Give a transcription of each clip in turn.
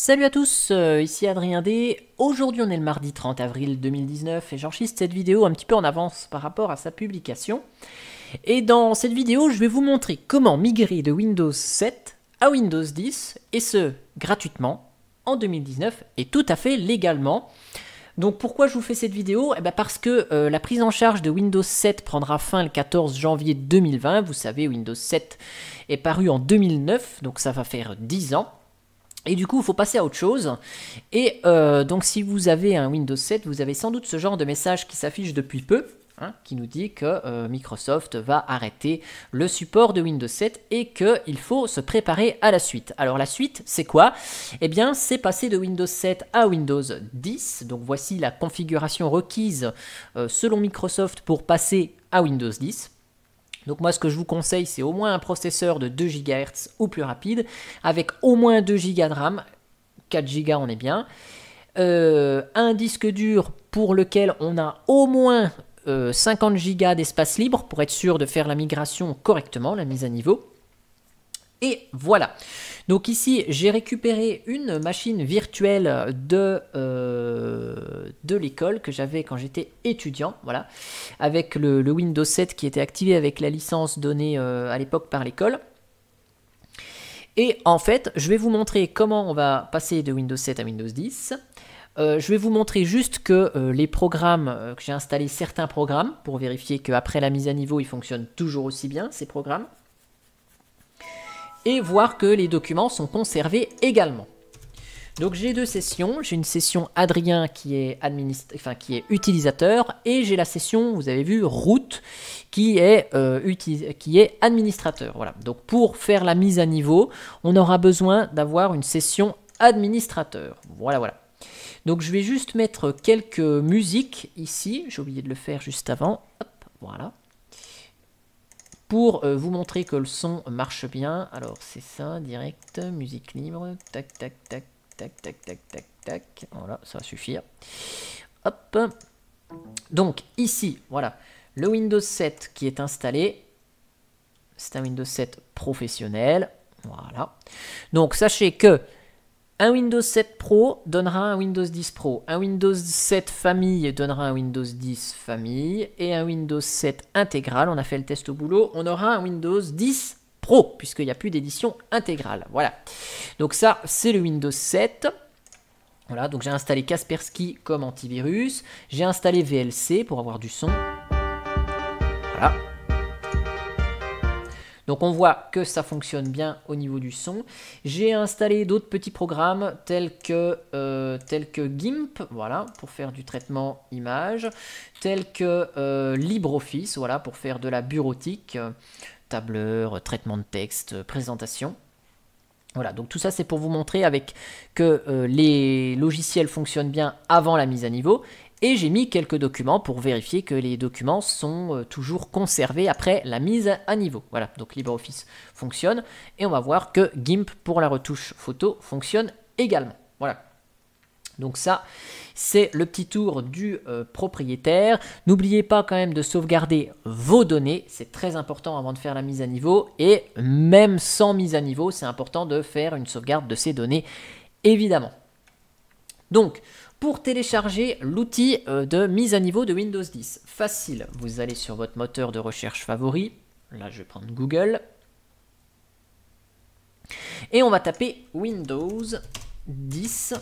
Salut à tous, ici Adrien D. Aujourd'hui on est le mardi 30 avril 2019 et j'enregistre cette vidéo un petit peu en avance par rapport à sa publication. Et dans cette vidéo je vais vous montrer comment migrer de Windows 7 à Windows 10 et ce gratuitement en 2019 et tout à fait légalement. Donc pourquoi je vous fais cette vidéo? Parce que la prise en charge de Windows 7 prendra fin le 14 janvier 2020. Vous savez, Windows 7 est paru en 2009, donc ça va faire 10 ans. Et du coup, il faut passer à autre chose. Et donc, si vous avez un Windows 7, vous avez sans doute ce genre de message qui s'affiche depuis peu, hein, qui nous dit que Microsoft va arrêter le support de Windows 7 et qu'il faut se préparer à la suite. Alors, la suite, c'est quoi? Eh bien, c'est passer de Windows 7 à Windows 10. Donc, voici la configuration requise selon Microsoft pour passer à Windows 10. Donc moi, ce que je vous conseille, c'est au moins un processeur de 2 GHz ou plus rapide, avec au moins 2 Go de RAM, 4 Go on est bien, un disque dur pour lequel on a au moins 50 Go d'espace libre pour être sûr de faire la migration correctement, la mise à niveau. Et voilà. Donc ici, j'ai récupéré une machine virtuelle de l'école que j'avais quand j'étais étudiant, voilà, avec le Windows 7 qui était activé avec la licence donnée à l'époque par l'école. Et en fait, je vais vous montrer comment on va passer de Windows 7 à Windows 10. Je vais vous montrer juste que les programmes, que j'ai installé certains programmes pour vérifier qu'après la mise à niveau, ils fonctionnent toujours aussi bien, ces programmes. Et voir que les documents sont conservés également. Donc j'ai deux sessions, j'ai une session Adrien qui est, utilisateur et j'ai la session, vous avez vu, root qui est administrateur. Voilà. Donc pour faire la mise à niveau, on aura besoin d'avoir une session administrateur. Voilà, voilà. Donc je vais juste mettre quelques musiques ici, j'ai oublié de le faire juste avant. Hop, voilà. Pour vous montrer que le son marche bien. Alors c'est ça, direct, musique libre, tac, tac, tac, tac, tac, tac, tac, tac. Voilà, ça va suffire. Hop. Donc ici, voilà, le Windows 7 qui est installé. C'est un Windows 7 professionnel. Voilà. Donc sachez que un Windows 7 Pro donnera un Windows 10 Pro. Un Windows 7 Famille donnera un Windows 10 Famille. Et un Windows 7 Intégral, on a fait le test au boulot, on aura un Windows 10 Pro, puisqu'il n'y a plus d'édition intégrale. Voilà. Donc ça, c'est le Windows 7. Voilà, donc j'ai installé Kaspersky comme antivirus. J'ai installé VLC pour avoir du son. Voilà. Donc on voit que ça fonctionne bien au niveau du son. J'ai installé d'autres petits programmes tels que GIMP, voilà, pour faire du traitement image, tels que LibreOffice, voilà, pour faire de la bureautique, tableur, traitement de texte, présentation. Voilà, donc tout ça c'est pour vous montrer que les logiciels fonctionnent bien avant la mise à niveau. Et j'ai mis quelques documents pour vérifier que les documents sont toujours conservés après la mise à niveau. Voilà, donc LibreOffice fonctionne. Et on va voir que GIMP pour la retouche photo fonctionne également. Voilà. Donc ça, c'est le petit tour du propriétaire. N'oubliez pas quand même de sauvegarder vos données. C'est très important avant de faire la mise à niveau. Et même sans mise à niveau, c'est important de faire une sauvegarde de ces données, évidemment. Donc, pour télécharger l'outil de mise à niveau de Windows 10, facile, vous allez sur votre moteur de recherche favori, là je vais prendre Google, et on va taper Windows 10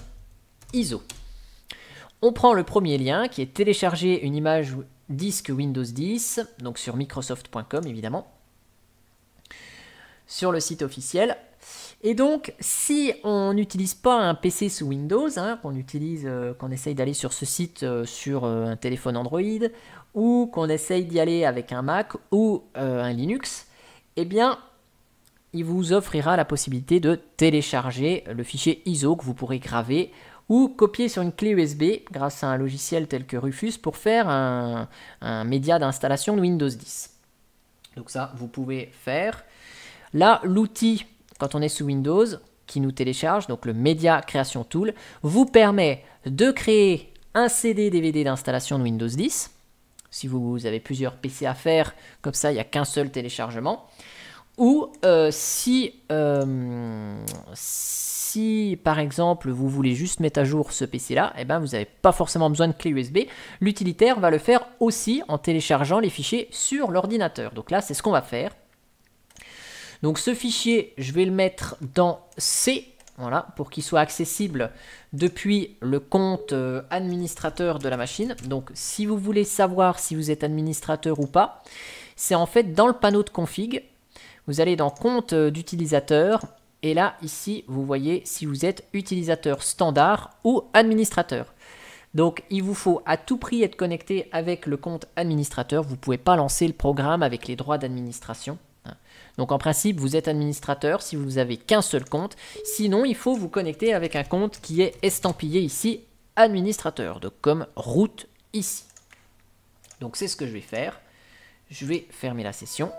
ISO. On prend le premier lien qui est télécharger une image disque Windows 10, donc sur microsoft.com évidemment, sur le site officiel. Et donc, si on n'utilise pas un PC sous Windows, hein, qu'on essaye d'aller sur ce site sur un téléphone Android, ou qu'on essaye d'y aller avec un Mac ou un Linux, eh bien, il vous offrira la possibilité de télécharger le fichier ISO que vous pourrez graver ou copier sur une clé USB grâce à un logiciel tel que Rufus pour faire un média d'installation de Windows 10. Donc ça, vous pouvez faire. Là, l'outil, quand on est sous Windows, qui nous télécharge, donc le Media Creation Tool, vous permet de créer un CD-DVD d'installation de Windows 10. Si vous avez plusieurs PC à faire, comme ça, il n'y a qu'un seul téléchargement. Ou si si par exemple vous voulez juste mettre à jour ce PC là, eh ben, vous n'avez pas forcément besoin de clé USB. L'utilitaire va le faire aussi en téléchargeant les fichiers sur l'ordinateur. Donc là, c'est ce qu'on va faire. Donc ce fichier, je vais le mettre dans C, voilà, pour qu'il soit accessible depuis le compte administrateur de la machine. Donc si vous voulez savoir si vous êtes administrateur ou pas, c'est en fait dans le panneau de config. Vous allez dans compte d'utilisateur et là, ici, vous voyez si vous êtes utilisateur standard ou administrateur. Donc, il vous faut à tout prix être connecté avec le compte administrateur. Vous ne pouvez pas lancer le programme avec les droits d'administration. Donc, en principe, vous êtes administrateur si vous n'avez qu'un seul compte. Sinon, il faut vous connecter avec un compte qui est estampillé ici, administrateur. Donc, comme route ici. Donc, c'est ce que je vais faire. Je vais fermer la session.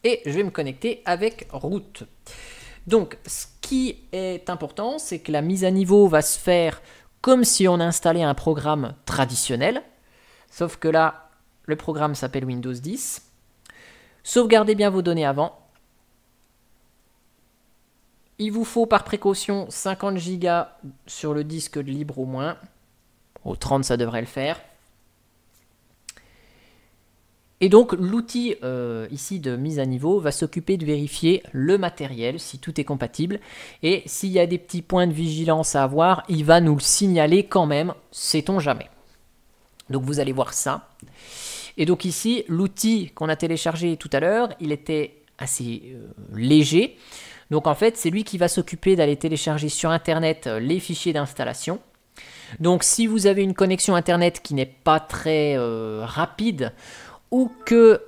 Et je vais me connecter avec route. Donc, ce qui est important, c'est que la mise à niveau va se faire comme si on installait un programme traditionnel. Sauf que là, le programme s'appelle Windows 10. Sauvegardez bien vos données avant. Il vous faut par précaution 50 Go sur le disque libre au moins. Au 30, ça devrait le faire. Et donc l'outil ici de mise à niveau va s'occuper de vérifier le matériel, si tout est compatible. Et s'il y a des petits points de vigilance à avoir, il va nous le signaler quand même, sait-on jamais. Donc vous allez voir ça. Et donc ici, l'outil qu'on a téléchargé tout à l'heure, il était assez léger. Donc en fait, c'est lui qui va s'occuper d'aller télécharger sur Internet les fichiers d'installation. Donc si vous avez une connexion Internet qui n'est pas très rapide, ou que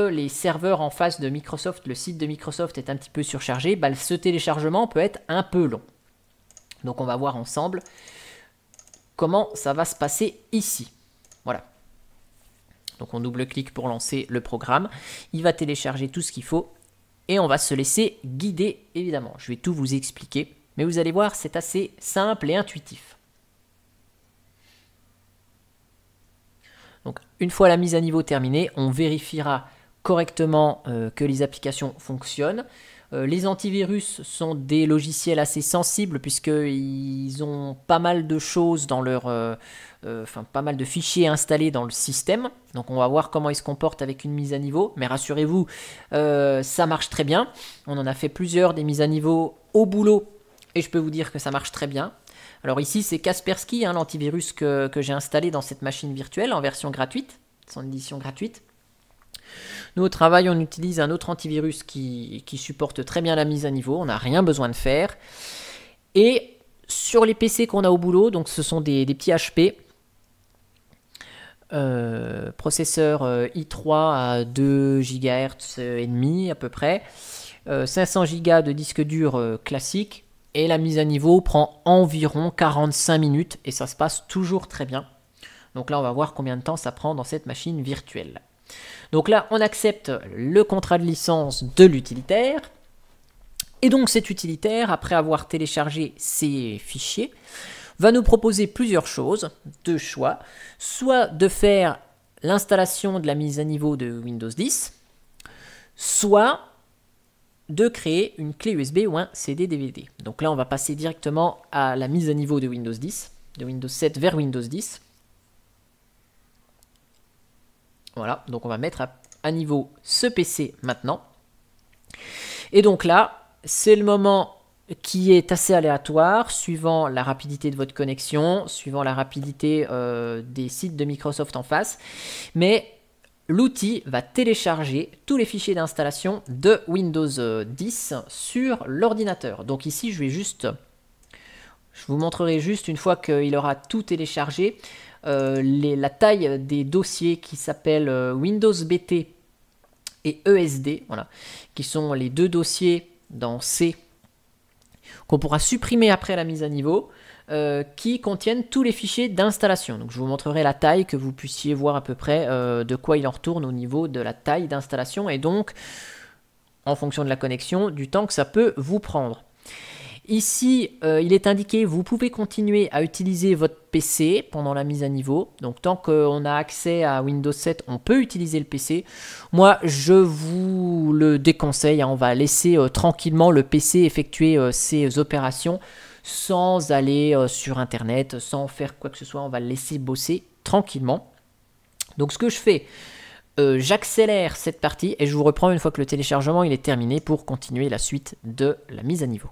les serveurs en face de Microsoft, le site de Microsoft est un petit peu surchargé, bah, ce téléchargement peut être un peu long. Donc on va voir ensemble comment ça va se passer ici. Voilà. Donc on double-clique pour lancer le programme. Il va télécharger tout ce qu'il faut et on va se laisser guider évidemment. Je vais tout vous expliquer, mais vous allez voir, c'est assez simple et intuitif. Donc, une fois la mise à niveau terminée, on vérifiera correctement que les applications fonctionnent. Les antivirus sont des logiciels assez sensibles puisqu'ils ont pas mal de choses dans leur... pas mal de fichiers installés dans le système. Donc on va voir comment ils se comportent avec une mise à niveau. Mais rassurez-vous, ça marche très bien. On en a fait plusieurs des mises à niveau au boulot et je peux vous dire que ça marche très bien. Alors ici, c'est Kaspersky, hein, l'antivirus que j'ai installé dans cette machine virtuelle en version gratuite, son édition gratuite. Nous, au travail, on utilise un autre antivirus qui supporte très bien la mise à niveau. On n'a rien besoin de faire. Et sur les PC qu'on a au boulot, donc ce sont des petits HP, processeur i3 à 2 GHz et demi à peu près, 500 Go de disque dur classique. Et la mise à niveau prend environ 45 minutes et ça se passe toujours très bien. Donc là, on va voir combien de temps ça prend dans cette machine virtuelle. Donc là, on accepte le contrat de licence de l'utilitaire. Et donc cet utilitaire, après avoir téléchargé ces fichiers, va nous proposer plusieurs choses, deux choix. Soit de faire l'installation de la mise à niveau de Windows 10, soit de créer une clé USB ou un CD-DVD. Donc là, on va passer directement à la mise à niveau de Windows 10, de Windows 7 vers Windows 10. Voilà, donc on va mettre à niveau ce PC maintenant. Et donc là, c'est le moment qui est assez aléatoire, suivant la rapidité de votre connexion, suivant la rapidité des sites de Microsoft en face. Mais l'outil va télécharger tous les fichiers d'installation de Windows 10 sur l'ordinateur. Donc ici, je vous montrerai juste une fois qu'il aura tout téléchargé, la taille des dossiers qui s'appellent Windows BT et ESD, voilà, qui sont les deux dossiers dans C qu'on pourra supprimer après la mise à niveau, qui contiennent tous les fichiers d'installation. Donc je vous montrerai la taille, que vous puissiez voir à peu près de quoi il en retourne au niveau de la taille d'installation et donc en fonction de la connexion, du temps que ça peut vous prendre. Ici, il est indiqué, vous pouvez continuer à utiliser votre PC pendant la mise à niveau. Donc, tant qu'on a accès à Windows 7, on peut utiliser le PC. Moi, je vous le déconseille. Hein, on va laisser tranquillement le PC effectuer ses opérations sans aller sur Internet, sans faire quoi que ce soit. On va le laisser bosser tranquillement. Donc, ce que je fais, j'accélère cette partie et je vous reprends une fois que le téléchargement il est terminé pour continuer la suite de la mise à niveau.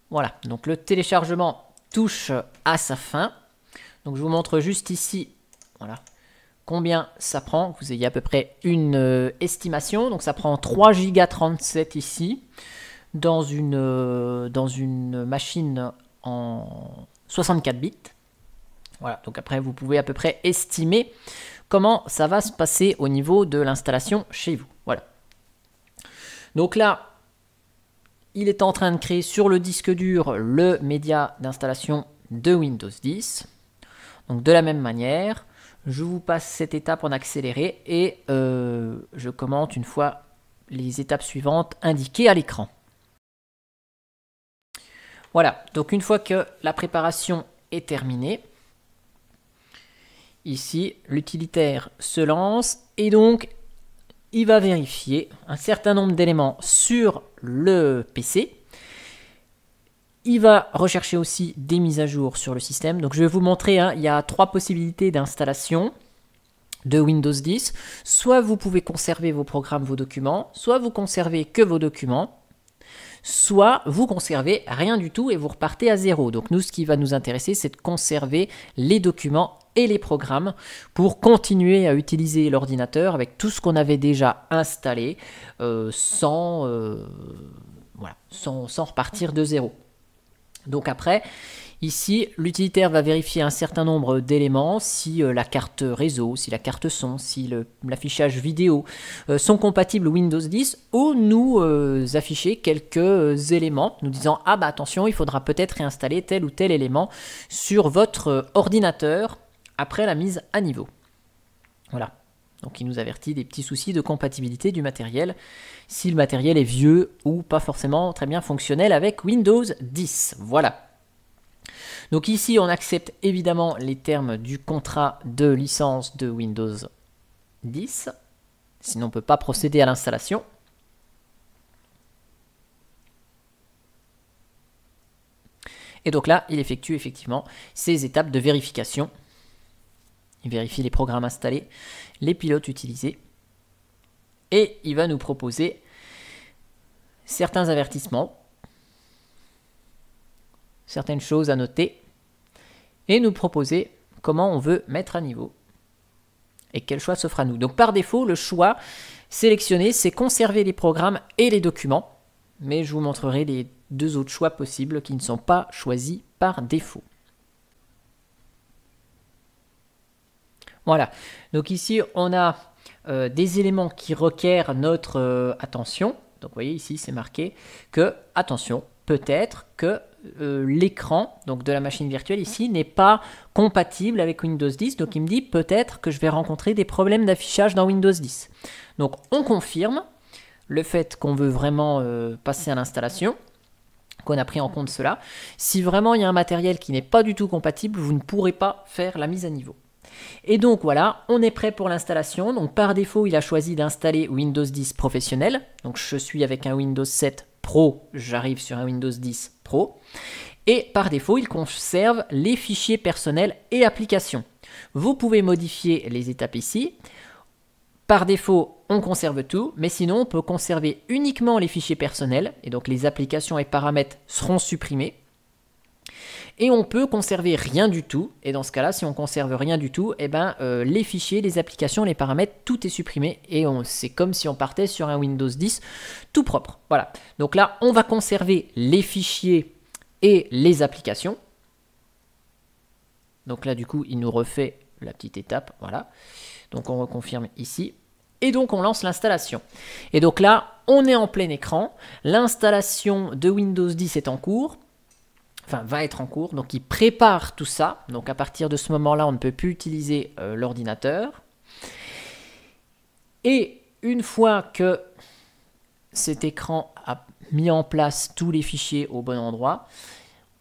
Voilà, donc le téléchargement touche à sa fin. Donc je vous montre juste ici, voilà, combien ça prend, que vous ayez à peu près une estimation. Donc ça prend 3 Go 37 ici, dans une machine en 64 bits. Voilà, donc après vous pouvez à peu près estimer comment ça va se passer au niveau de l'installation chez vous. Voilà. Donc là, il est en train de créer sur le disque dur le média d'installation de Windows 10. Donc de la même manière, je vous passe cette étape en accéléré et je commente une fois les étapes suivantes indiquées à l'écran. Voilà, donc une fois que la préparation est terminée, ici l'utilitaire se lance et donc il va vérifier un certain nombre d'éléments sur le PC. Il va rechercher aussi des mises à jour sur le système. Donc je vais vous montrer, hein, il y a 3 possibilités d'installation de Windows 10. Soit vous pouvez conserver vos programmes, vos documents, soit vous conservez que vos documents, soit vous conservez rien du tout et vous repartez à zéro. Donc nous, ce qui va nous intéresser, c'est de conserver les documents et les programmes pour continuer à utiliser l'ordinateur avec tout ce qu'on avait déjà installé sans repartir de zéro. Donc après, ici, l'utilitaire va vérifier un certain nombre d'éléments, si la carte réseau, si la carte son, si l'affichage vidéo sont compatibles Windows 10, ou nous afficher quelques éléments, nous disant « Ah bah attention, il faudra peut-être réinstaller tel ou tel élément sur votre ordinateur après la mise à niveau. » Voilà. Donc il nous avertit des petits soucis de compatibilité du matériel, si le matériel est vieux ou pas forcément très bien fonctionnel avec Windows 10. Voilà. Donc ici, on accepte évidemment les termes du contrat de licence de Windows 10. Sinon, on ne peut pas procéder à l'installation. Et donc là, il effectue effectivement ces étapes de vérification. Il vérifie les programmes installés, les pilotes utilisés. Et il va nous proposer certains avertissements, certaines choses à noter, et nous proposer comment on veut mettre à niveau et quel choix s'offre à nous. Donc par défaut, le choix sélectionné, c'est conserver les programmes et les documents, mais je vous montrerai les 2 autres choix possibles qui ne sont pas choisis par défaut. Voilà, donc ici on a des éléments qui requièrent notre attention. Donc vous voyez ici c'est marqué que, attention, peut-être que l'écran donc de la machine virtuelle ici n'est pas compatible avec Windows 10. Donc il me dit peut-être que je vais rencontrer des problèmes d'affichage dans Windows 10. Donc on confirme le fait qu'on veut vraiment passer à l'installation, qu'on a pris en compte cela. Si vraiment il y a un matériel qui n'est pas du tout compatible, vous ne pourrez pas faire la mise à niveau. Et donc voilà, on est prêt pour l'installation. Donc par défaut, il a choisi d'installer Windows 10 professionnel. Donc je suis avec un Windows 7 Pro, j'arrive sur un Windows 10 Pro. Et par défaut, il conserve les fichiers personnels et applications. Vous pouvez modifier les étapes ici. Par défaut, on conserve tout, mais sinon on peut conserver uniquement les fichiers personnels. Et donc les applications et paramètres seront supprimés. Et on peut conserver rien du tout. Et dans ce cas-là, si on conserve rien du tout, eh ben, les fichiers, les applications, les paramètres, tout est supprimé. Et c'est comme si on partait sur un Windows 10 tout propre. Voilà. Donc là, on va conserver les fichiers et les applications. Donc là, du coup, il nous refait la petite étape. Voilà. Donc on reconfirme ici. Et donc on lance l'installation. Et donc là, on est en plein écran. L'installation de Windows 10 est en cours. Enfin, va être en cours, donc il prépare tout ça. Donc à partir de ce moment-là, on ne peut plus utiliser l'ordinateur. Et une fois que cet écran a mis en place tous les fichiers au bon endroit,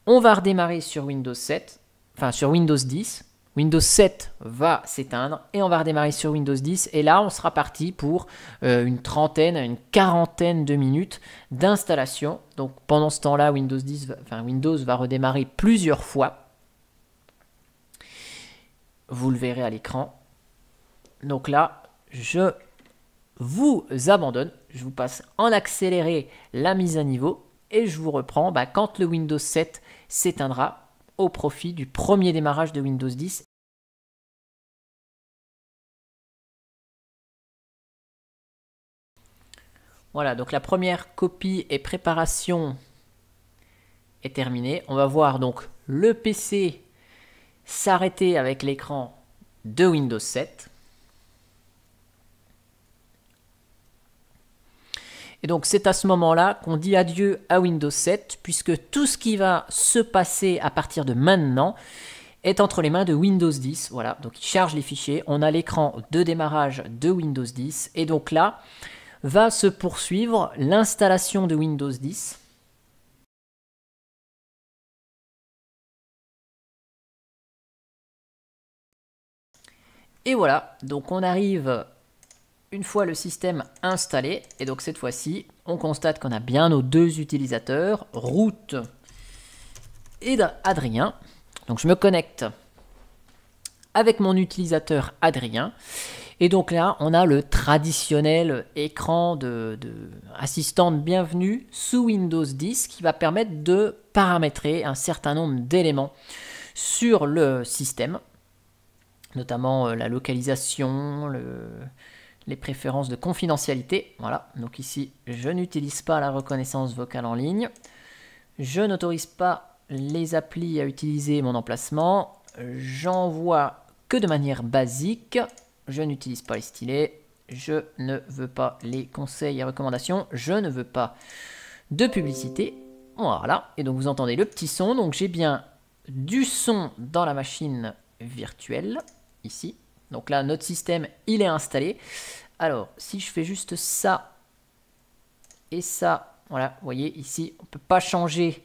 on va redémarrer sur Windows 7, enfin sur Windows 10. Windows 7 va s'éteindre et on va redémarrer sur Windows 10. Et là, on sera parti pour une trentaine, une quarantaine de minutes d'installation. Donc pendant ce temps-là, Windows va redémarrer plusieurs fois. Vous le verrez à l'écran. Donc là, je vous abandonne. Je vous passe en accéléré la mise à niveau et je vous reprends quand le Windows 7 s'éteindra au profit du premier démarrage de Windows 10. Voilà, donc la première copie et préparation est terminée. On va voir donc le PC s'arrêter avec l'écran de Windows 7. Et donc c'est à ce moment-là qu'on dit adieu à Windows 7, puisque tout ce qui va se passer à partir de maintenant est entre les mains de Windows 10. Voilà, donc il charge les fichiers. On a l'écran de démarrage de Windows 10. Et donc là, va se poursuivre l'installation de Windows 10. Et voilà, donc on arrive une fois le système installé. Et donc cette fois-ci, on constate qu'on a bien nos deux utilisateurs, Root et Adrien. Donc je me connecte avec mon utilisateur Adrien. Et donc là, on a le traditionnel écran de assistant de bienvenue sous Windows 10 qui va permettre de paramétrer un certain nombre d'éléments sur le système, notamment la localisation, les préférences de confidentialité. Voilà, donc ici, je n'utilise pas la reconnaissance vocale en ligne. Je n'autorise pas les applis à utiliser mon emplacement. J'envoie que de manière basique. Je n'utilise pas les stylets, je ne veux pas les conseils et recommandations, je ne veux pas de publicité. Voilà, et donc vous entendez le petit son, donc j'ai bien du son dans la machine virtuelle, ici. Donc là, notre système, il est installé. Alors, si je fais juste ça et ça, voilà, vous voyez, ici, on ne peut pas changer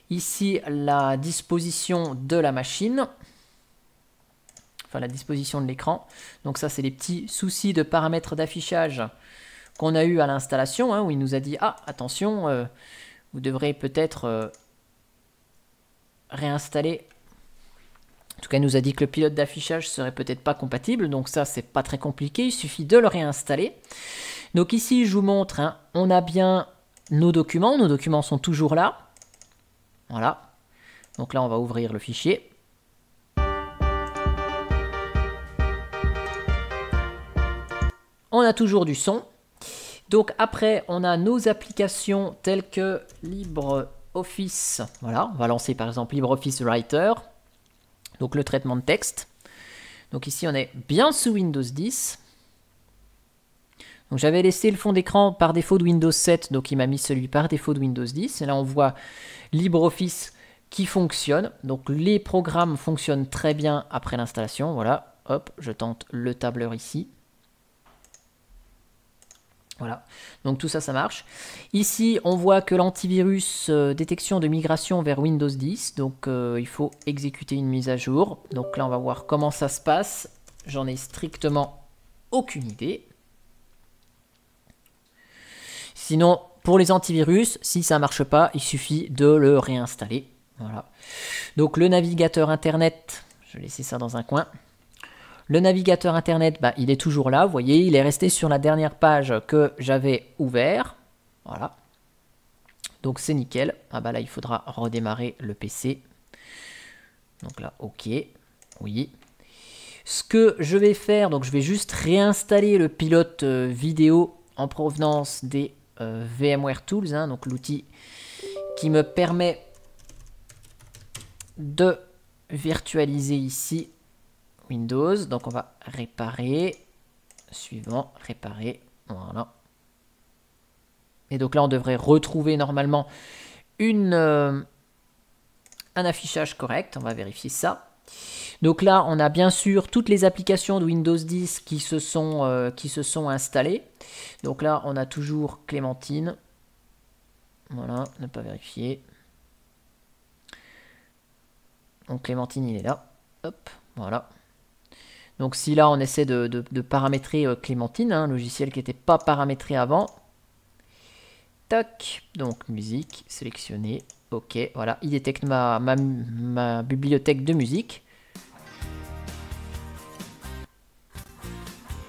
ici la disposition de la machine. Enfin, la disposition de l'écran. Donc ça, c'est les petits soucis de paramètres d'affichage qu'on a eu à l'installation, où il nous a dit « Ah, attention, vous devrez peut-être réinstaller ». En tout cas, il nous a dit que le pilote d'affichage serait peut-être pas compatible. Donc ça, c'est pas très compliqué. Il suffit de le réinstaller. Donc ici, je vous montre, on a bien nos documents. Nos documents sont toujours là. Voilà. Donc là, on va ouvrir le fichier. On a toujours du son. Donc après, on a nos applications telles que LibreOffice. Voilà, on va lancer par exemple LibreOffice Writer. Donc le traitement de texte. Donc ici, on est bien sous Windows 10. Donc j'avais laissé le fond d'écran par défaut de Windows 7. Donc il m'a mis celui par défaut de Windows 10. Et là, on voit LibreOffice qui fonctionne. Donc les programmes fonctionnent très bien après l'installation. Voilà, hop, je tente le tableur ici. Voilà, donc tout ça, ça marche. Ici, on voit que l'antivirus détection de migration vers Windows 10. Donc, il faut exécuter une mise à jour. Donc là, on va voir comment ça se passe. J'en ai strictement aucune idée. Sinon, pour les antivirus, si ça ne marche pas, il suffit de le réinstaller. Voilà. Donc, le navigateur Internet, je vais laisser ça dans un coin. Le navigateur Internet, il est toujours là. Vous voyez, il est resté sur la dernière page que j'avais ouvert. Voilà. Donc, c'est nickel. Ah là, il faudra redémarrer le PC. Donc là, OK. Oui. Ce que je vais faire, donc je vais juste réinstaller le pilote vidéo en provenance des VMware Tools. Donc, l'outil qui me permet de virtualiser ici Windows. Donc on va réparer, suivant, réparer, voilà. Et donc là on devrait retrouver normalement un affichage correct, on va vérifier ça. Donc là, on a bien sûr toutes les applications de Windows 10 qui se sont installées. Donc là, on a toujours Clémentine. Voilà, ne pas vérifier. Donc Clémentine, il est là. Hop, voilà. Donc si là, on essaie de paramétrer Clémentine, un logiciel qui n'était pas paramétré avant. Tac, donc musique, sélectionner. Ok, voilà, il détecte ma bibliothèque de musique.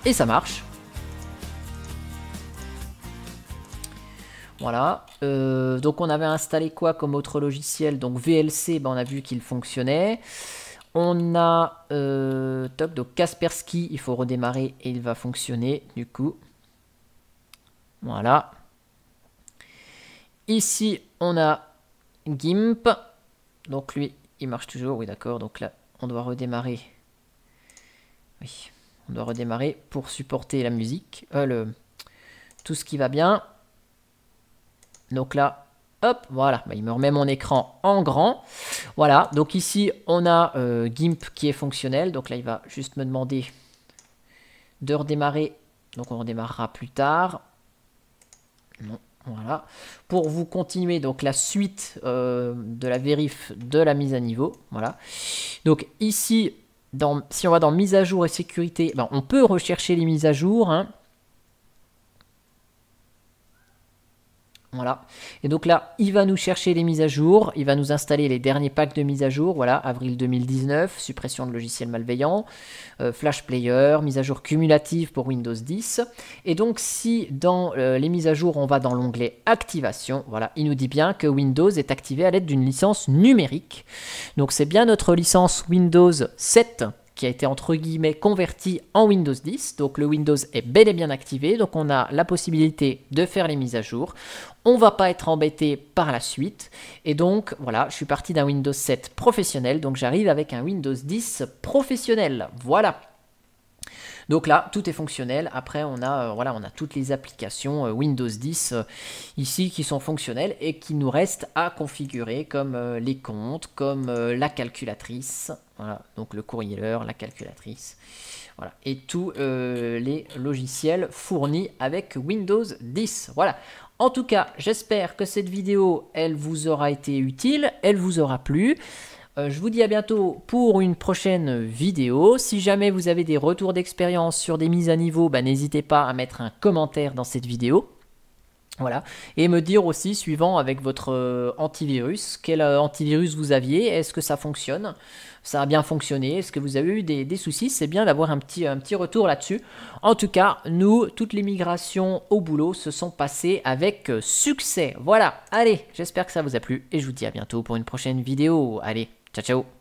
Et ça marche. Voilà. Donc on avait installé quoi comme autre logiciel? Donc VLC, ben on a vu qu'il fonctionnait. On a top, donc Kaspersky, il faut redémarrer et il va fonctionner du coup. Voilà. Ici, on a GIMP. Donc lui, il marche toujours. Oui, d'accord. Donc là, on doit redémarrer. Oui, on doit redémarrer pour supporter la musique. Tout ce qui va bien. Donc là, hop, voilà. Bah, il me remet mon écran en grand. Voilà. Donc ici, on a GIMP qui est fonctionnel. Donc là, il va juste me demander de redémarrer. Donc on redémarrera plus tard. Non. Voilà, pour vous continuer donc la suite de la vérif de la mise à niveau. Voilà, donc ici, si on va dans mise à jour et sécurité, ben, on peut rechercher les mises à jour. Hein. Voilà, et donc là, il va nous chercher les mises à jour, il va nous installer les derniers packs de mise à jour, voilà, avril 2019, suppression de logiciels malveillants, Flash Player, mise à jour cumulative pour Windows 10, et donc si dans les mises à jour, on va dans l'onglet activation, voilà, il nous dit bien que Windows est activé à l'aide d'une licence numérique, donc c'est bien notre licence Windows 7, qui a été entre guillemets converti en Windows 10. Donc le Windows est bel et bien activé. Donc on a la possibilité de faire les mises à jour. On ne va pas être embêté par la suite. Et donc voilà, je suis parti d'un Windows 7 professionnel. Donc j'arrive avec un Windows 10 professionnel. Voilà. Donc là, tout est fonctionnel. Après, on a, voilà, on a toutes les applications Windows 10 ici qui sont fonctionnelles et qui nous restent à configurer comme les comptes, comme la calculatrice. Voilà, donc le courrier-l'heure, la calculatrice. Voilà, et tous les logiciels fournis avec Windows 10. Voilà. En tout cas, j'espère que cette vidéo, elle vous aura été utile, elle vous aura plu. Je vous dis à bientôt pour une prochaine vidéo. Si jamais vous avez des retours d'expérience sur des mises à niveau, bah, n'hésitez pas à mettre un commentaire dans cette vidéo. Voilà. Et me dire aussi, suivant avec votre antivirus, quel antivirus vous aviez, est-ce que ça fonctionne? Ça a bien fonctionné? Est-ce que vous avez eu des soucis? C'est bien d'avoir un petit retour là-dessus. En tout cas, nous, toutes les migrations au boulot se sont passées avec succès. Voilà, allez, j'espère que ça vous a plu et je vous dis à bientôt pour une prochaine vidéo. Allez, ciao ciao.